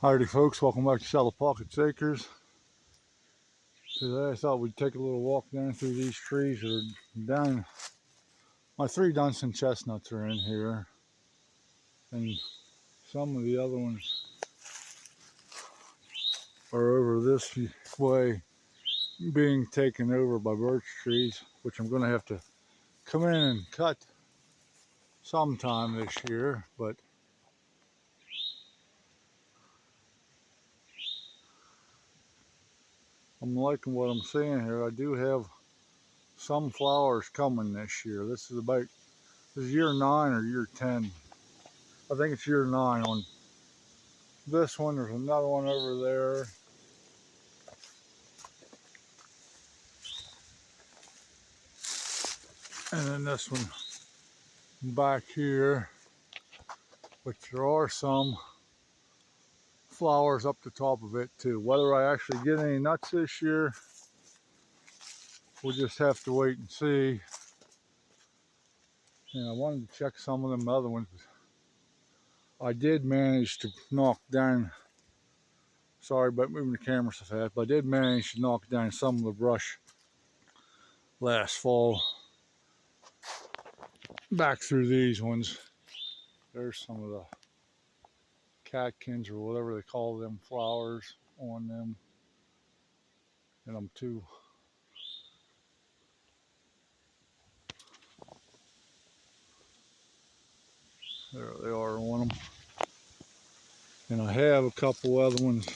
Howdy folks, welcome back to Shallow Pockets Acres. Today I thought we'd take a little walk down through these trees that are down. My 3 Dunson chestnuts are in here, and some of the other ones are over this way, being taken over by birch trees, which I'm going to have to come in and cut sometime this year, but I'm liking what I'm seeing here. I do have some flowers coming this year. This is year 9 or year 10. I think it's year 9 on this one. There's another one over there. And then this one back here, which there are some flowers up the top of it too. Whether I actually get any nuts this year, we'll just have to wait and see. And I wanted to check some of them other ones. I did manage to knock down, sorry about moving the camera so fast, but I did manage to knock down some of the brush last fall back through these ones. There's some of the catkins or whatever they call them flowers on them, and I'm too there they are on them. And I have a couple other ones,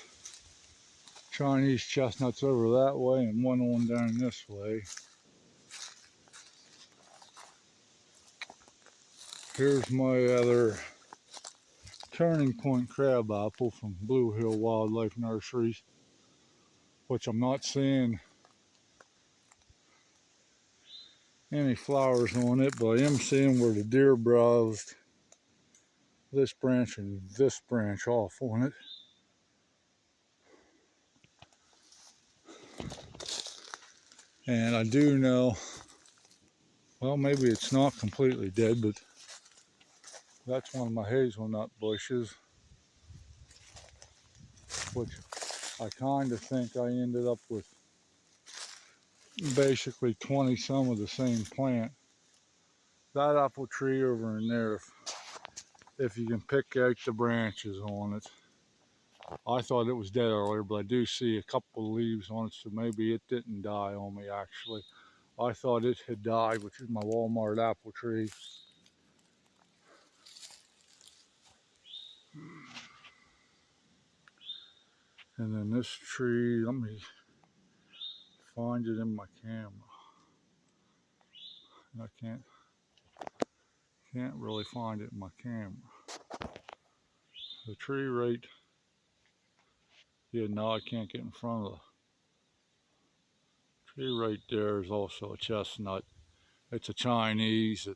Chinese chestnuts over that way and one on down this way. Here's my other Turning Point crabapple from Blue Hill Wildlife Nurseries, which I'm not seeing any flowers on it, but I am seeing where the deer browsed this branch and this branch off on it. And I do know, well, maybe it's not completely dead, but that's one of my hazelnut bushes, which I kind of think I ended up with basically 20 some of the same plant. That apple tree over in there, if you can pick out the branches on it. I thought it was dead earlier, but I do see a couple of leaves on it, so maybe it didn't die on me actually. I thought it had died, which is my Walmart apple tree. And then this tree, let me find it in my camera. I can't really find it in my camera. The tree right, yeah, no, I can't get in front of the tree right there is also a chestnut. It's a Chinese.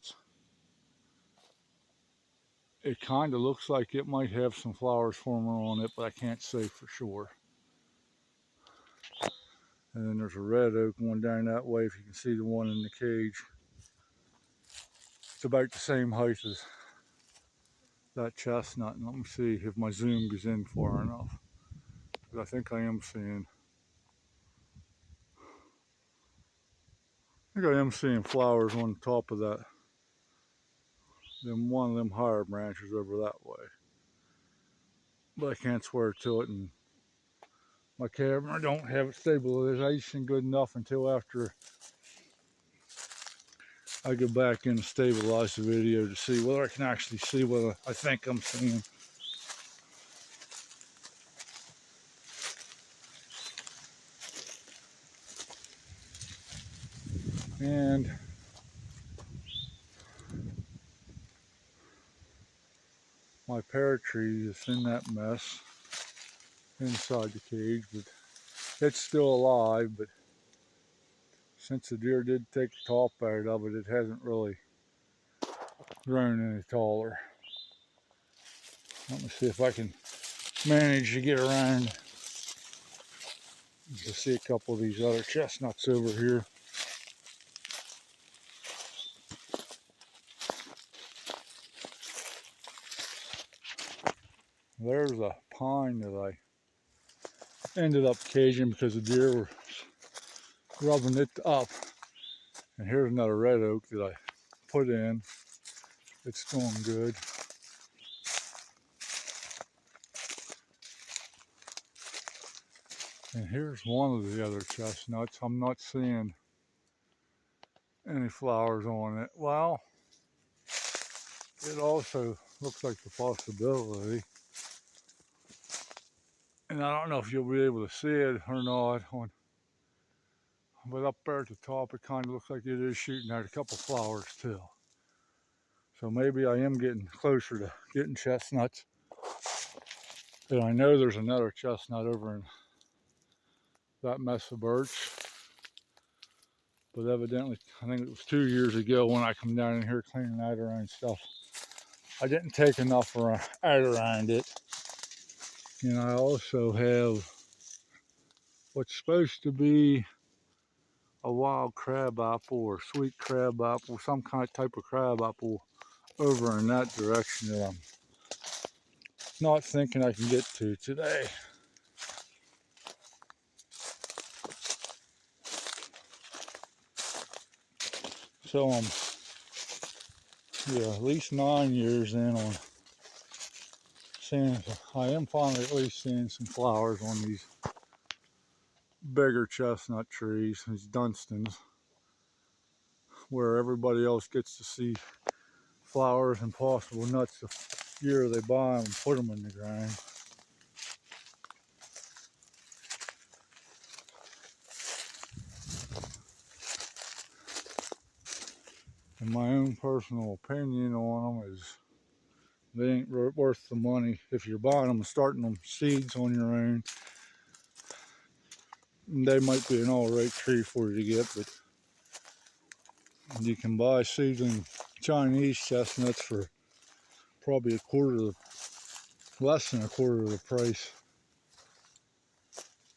It kind of looks like it might have some flowers forming on it, but I can't say for sure. And then there's a red oak one down that way, if you can see the one in the cage. It's about the same height as that chestnut. And let me see if my zoom goes in far enough, because I think I am seeing flowers on top of that. Then one of them higher branches over that way. But I can't swear to it, and my camera don't have it stabilization good enough until after I go back in and stabilize the video to see whether I can actually see what I think I'm seeing. And my pear tree is in that mess inside the cage, but it's still alive. But since the deer did take the top out of it, it hasn't really grown any taller. Let me see if I can manage to get around to see a couple of these other chestnuts over here. There's a pine that I ended up caging because the deer were rubbing it up. And here's another red oak that I put in. It's doing good. And here's one of the other chestnuts. I'm not seeing any flowers on it. Well, it also looks like the possibility, and I don't know if you'll be able to see it or not, but up there at the top it kind of looks like it is shooting out a couple flowers too. So maybe I am getting closer to getting chestnuts. And I know there's another chestnut over in that mess of birch. But evidently, I think it was 2 years ago when I come down in here cleaning that around stuff, I didn't take enough out around it. And I also have what's supposed to be a wild crab apple or sweet crab apple, some kind of type of crab apple over in that direction that I'm not thinking I can get to today. So I'm at least 9 years in on seeing, I am finally at least seeing some flowers on these bigger chestnut trees, these Dunstans, where everybody else gets to see flowers and possible nuts the year they buy them and put them in the ground. And my own personal opinion on them is they ain't worth the money. If you're buying them and starting them seeds on your own, they might be an alright tree for you to get, but you can buy seedling Chinese chestnuts for probably less than a quarter of the price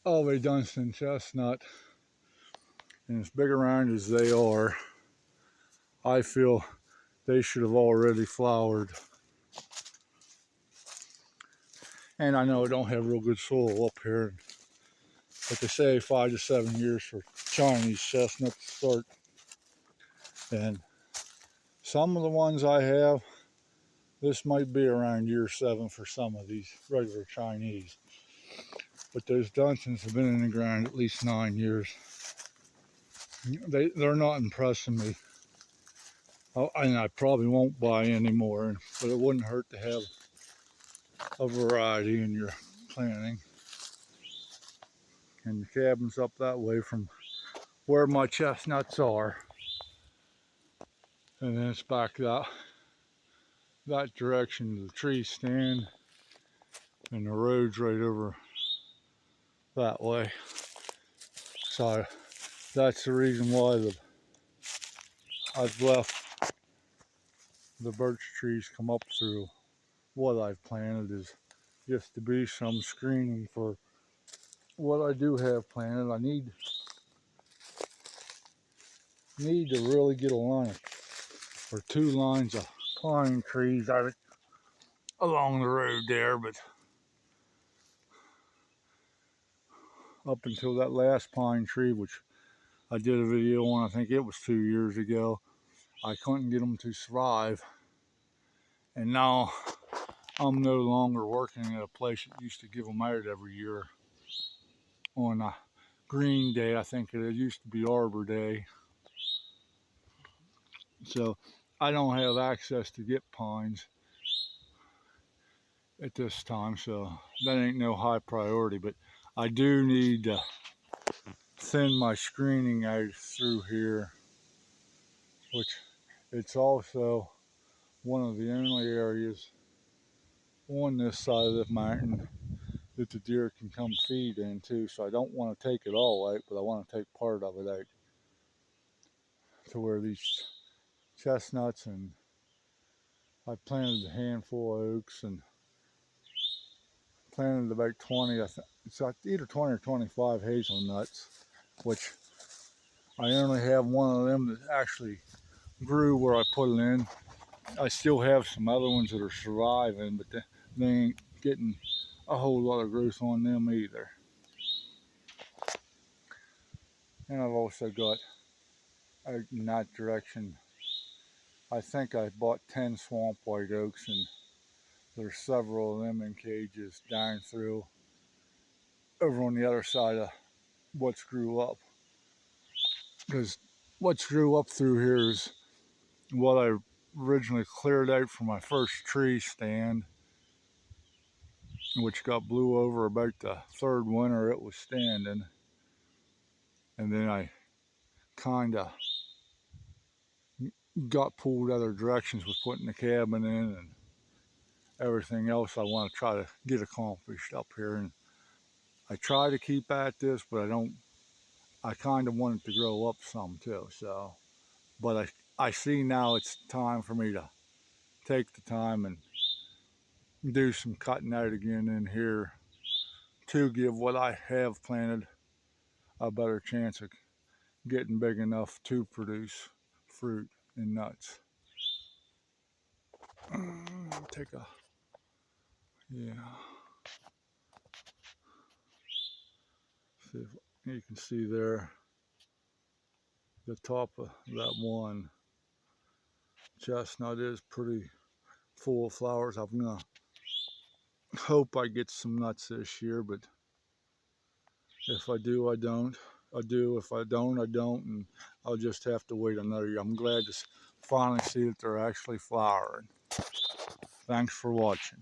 of a Dunstan chestnut. And as big around as they are, I feel they should have already flowered. And I know I don't have real good soil up here, but they say 5 to 7 years for Chinese chestnut to start. And some of the ones I have, this might be around year 7 for some of these regular Chinese. But those Dunstans have been in the ground at least 9 years. They're not impressing me. And I probably won't buy any more, but it wouldn't hurt to have a variety in your planting. And the cabin's up that way from where my chestnuts are. And then it's back that direction to the tree stand, and the road's right over that way. So that's the reason why I've left the birch trees come up through what I've planted, is just to be some screening for what I do have planted. I need to really get a line or 2 lines of pine trees out along the road there, but up until that last pine tree, which I did a video on, I think it was 2 years ago, I couldn't get them to survive. And now I'm no longer working at a place that used to give them out every year on a green day. I think it used to be Arbor Day. So I don't have access to get pines at this time, so that ain't no high priority. But I do need to thin my screening out through here, which it's also one of the only areas on this side of the mountain that the deer can come feed in too. So I don't want to take it all out, but I want to take part of it out to where these chestnuts, and I planted a handful of oaks and planted about 20, I think it's either 20 or 25 hazelnuts, which I only have one of them that actually grew where I put it in. I still have some other ones that are surviving, but they ain't getting a whole lot of growth on them either. And I've also got, in that direction, I think I bought 10 swamp white oaks, and there's several of them in cages down through over on the other side of what's grew up. Because what's grew up through here is what I originally cleared out for my first tree stand, which got blew over about the third winter it was standing. And then I kind of got pulled other directions with putting the cabin in and everything else I want to try to get accomplished up here. And I try to keep at this, but I kind of want it to grow up some too. So, but I see now it's time for me to take the time and do some cutting out again in here to give what I have planted a better chance of getting big enough to produce fruit and nuts. Take a, yeah. See if you can see there, the top of that one chestnut is pretty full of flowers. I'm gonna hope I get some nuts this year, but if I do, I don't. I do. If I don't, I don't, and I'll just have to wait another year. I'm glad to finally see that they're actually flowering. Thanks for watching.